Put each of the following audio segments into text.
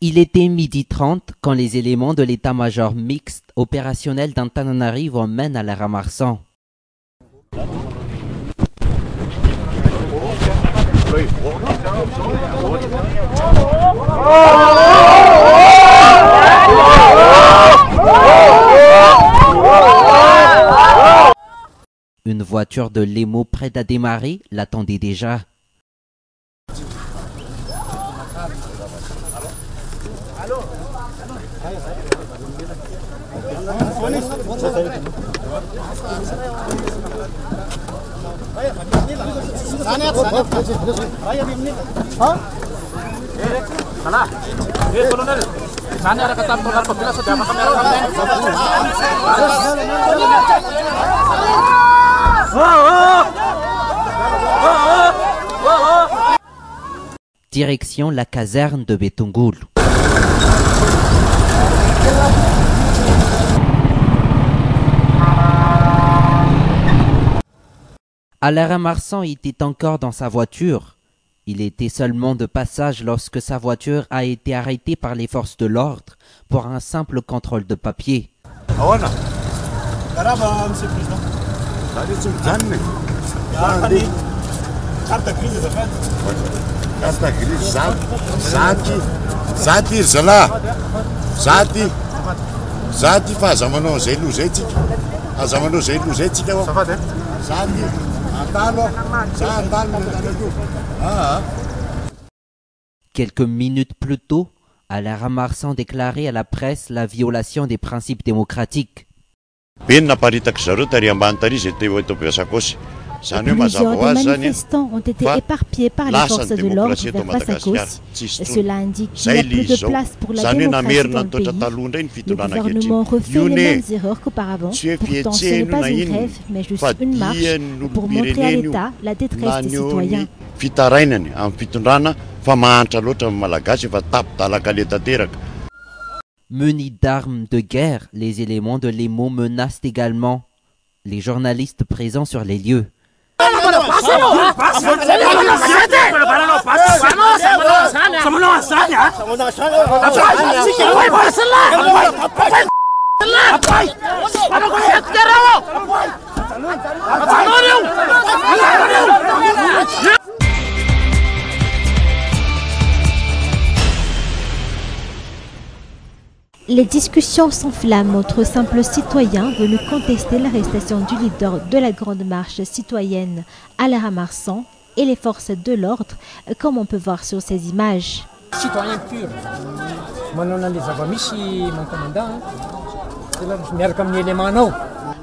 Il était 12h30 quand les éléments de l'état-major mixte opérationnel d'Antananarivo mènent à la Ramarsan. Une voiture de l'EMO prête à démarrer l'attendait déjà. Direction la caserne de Betungulu. Alara Marsan était encore dans sa voiture. Il était seulement de passage lorsque sa voiture a été arrêtée par les forces de l'ordre pour un simple contrôle de papier. Quelques minutes plus tôt, Alara Marsan déclarait à la presse la violation des principes démocratiques. Plusieurs des manifestants ont été éparpillés par les forces de l'ordre vers Passakos. Cela indique qu'il n'y a plus de place pour la démocratie dans le pays. Le gouvernement refait les mêmes erreurs qu'auparavant. Pourtant, ce n'est pas une grève, mais juste une marche pour montrer à l'État la détresse des citoyens. Munis d'armes de guerre, les éléments de l'EMO menacent également les journalistes présents sur les lieux. Les discussions s'enflamment entre simples citoyens venus contester l'arrestation du leader de la grande marche citoyenne Alara Marsan et les forces de l'ordre, comme on peut voir sur ces images. Citoyen pur.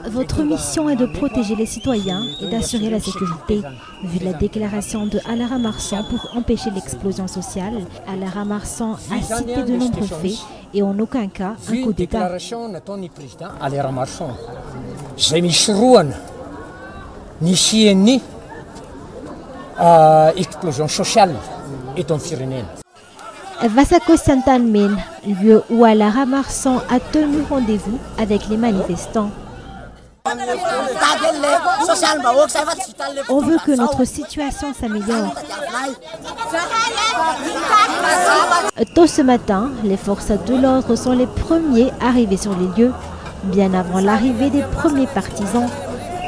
Votre mission est de protéger les citoyens et d'assurer la sécurité. Vu la déclaration de Alara Marsan pour empêcher l'explosion sociale, Alara Marsan a cité de nombreux faits et en aucun cas un coup d'État. Explosion sociale est en Firenène. Vasakosantanmen, lieu où Alara Marsan a tenu rendez-vous avec les manifestants. On veut que notre situation s'améliore. Tôt ce matin, les forces de l'ordre sont les premiers arrivés sur les lieux, bien avant l'arrivée des premiers partisans.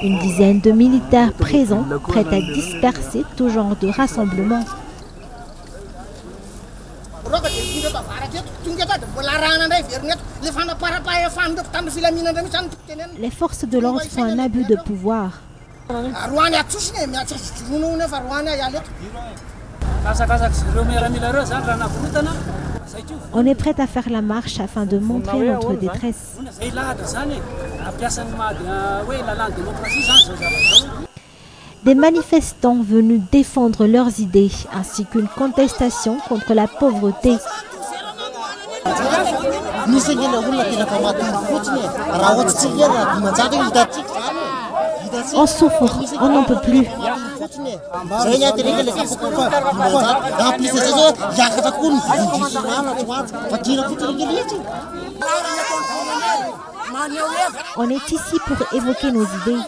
Une dizaine de militaires présents, prêts à disperser tout genre de rassemblement. Les forces de l'ordre font un abus de pouvoir. On est prêt à faire la marche afin de montrer notre détresse. Des manifestants venus défendre leurs idées, ainsi qu'une contestation contre la pauvreté. On souffre, on n'en peut plus. On est ici pour évoquer nos idées.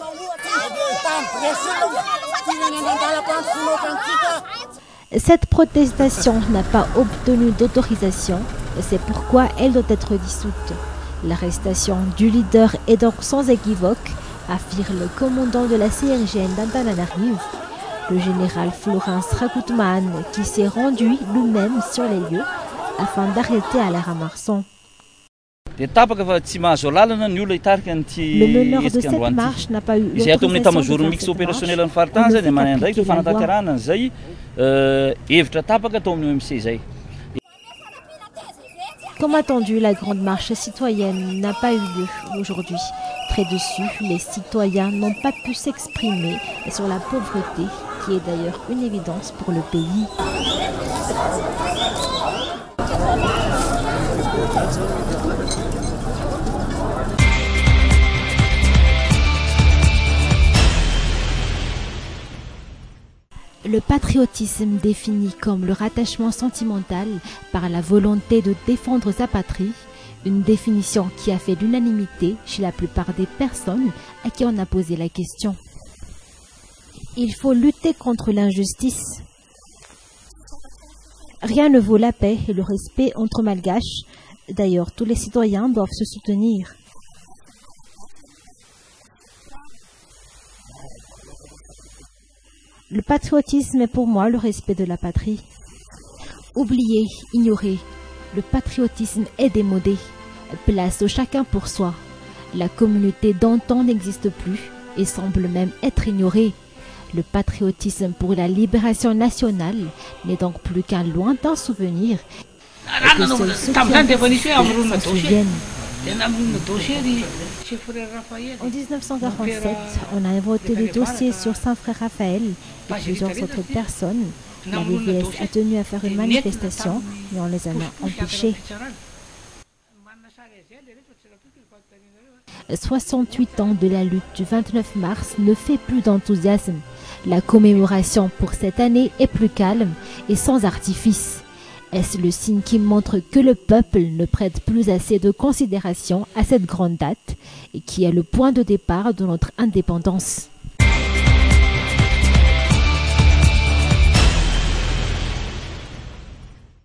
Cette protestation n'a pas obtenu d'autorisation. C'est pourquoi elle doit être dissoute. L'arrestation du leader est donc sans équivoque, affirme le commandant de la CRGN d'Antananarivo, le général Florence Rakoutman, qui s'est rendu lui-même sur les lieux afin d'arrêter Alain Marsan. Le meneur de cette marche n'a pas eu l'autorisation de faire cette marche. Comme attendu, la grande marche citoyenne n'a pas eu lieu aujourd'hui. Très dessus, les citoyens n'ont pas pu s'exprimer sur la pauvreté, qui est d'ailleurs une évidence pour le pays. Le patriotisme défini comme le rattachement sentimental par la volonté de défendre sa patrie, une définition qui a fait l'unanimité chez la plupart des personnes à qui on a posé la question. Il faut lutter contre l'injustice. Rien ne vaut la paix et le respect entre malgaches. D'ailleurs, tous les citoyens doivent se soutenir. Le patriotisme est pour moi le respect de la patrie. Oublier, ignorer, le patriotisme est démodé. Place au chacun pour soi. La communauté d'antan n'existe plus et semble même être ignorée. Le patriotisme pour la libération nationale n'est donc plus qu'un lointain souvenir. Et que seuls ceux qui s'en souviennent. En 1947, on a inventé le dossier sur Saint-Frère Raphaël et plusieurs autres personnes. La VVS a tenu à faire une manifestation, mais on les en a empêchés. 68 ans de la lutte du 29 mars ne fait plus d'enthousiasme. La commémoration pour cette année est plus calme et sans artifice. Est-ce le signe qui montre que le peuple ne prête plus assez de considération à cette grande date et qui est le point de départ de notre indépendance?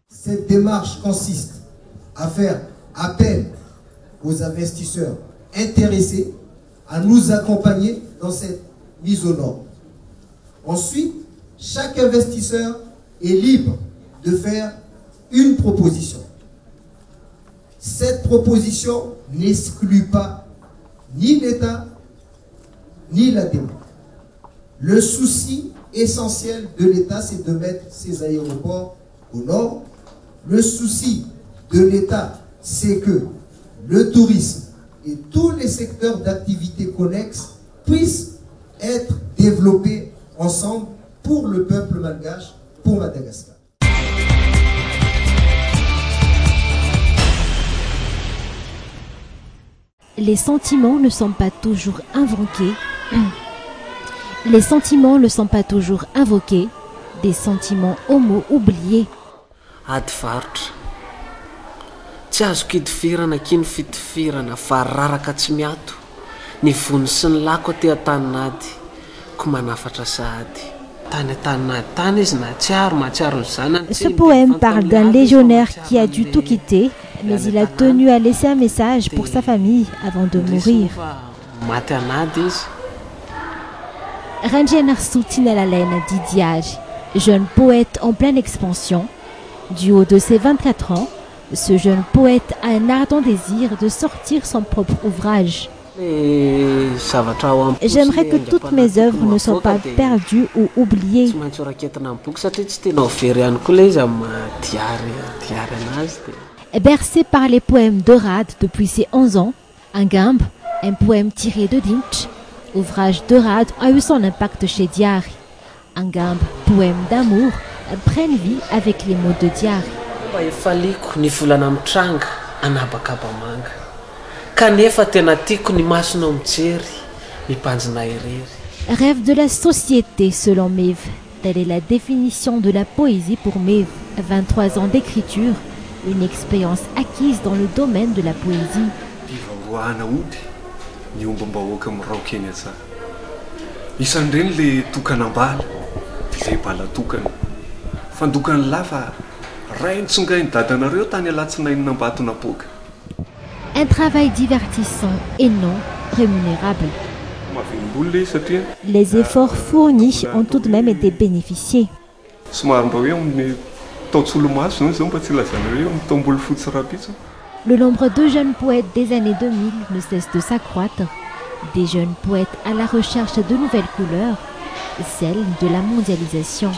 Cette démarche consiste à faire appel aux investisseurs intéressés à nous accompagner dans cette mise aux normes. Ensuite, chaque investisseur est libre de faire une proposition. Cette proposition n'exclut pas ni l'État ni la démarche. Le souci essentiel de l'État, c'est de mettre ses aéroports aux normes. Le souci de l'État, c'est que le tourisme et tous les secteurs d'activité connexes puissent être développés ensemble pour le peuple malgache, pour Madagascar. Les sentiments ne sont pas toujours invoqués. Les sentiments ne sont pas toujours invoqués. Des sentiments homo oubliés. Adivarotra tsy azo kitifirana kiny fitifirana fa raraka tsy miato ny vony sy ny lako aty an-taninady ko manafatra sahady tany an-taninady tany izy na tsiaro mahatsiaro ny zanany. Ce poème parle d'un légionnaire qui a dû tout quitter, mais il a tenu à laisser un message pour sa famille avant de mourir. Maty anady izy. Randjener Soutinalaine Didiage, jeune poète en pleine expansion. Du haut de ses 24 ans, ce jeune poète a un ardent désir de sortir son propre ouvrage. J'aimerais que toutes mes œuvres ne soient pas perdues ou oubliées. Bercé par les poèmes d'Eurade depuis ses 11 ans, Angambe, un poème tiré de Dinch, ouvrage d'Eurade a eu son impact chez Diary. Angambe, poème d'amour, prennent vie avec les mots de Diary. Rêve de la société selon Mev. Telle est la définition de la poésie pour Mev. 23 ans d'écriture, une expérience acquise dans le domaine de la poésie. Un travail divertissant et non rémunérable. Les efforts fournis ont tout de même été bénéficiés. Le nombre de jeunes poètes des années 2000 ne cesse de s'accroître. Des jeunes poètes à la recherche de nouvelles couleurs, celles de la mondialisation.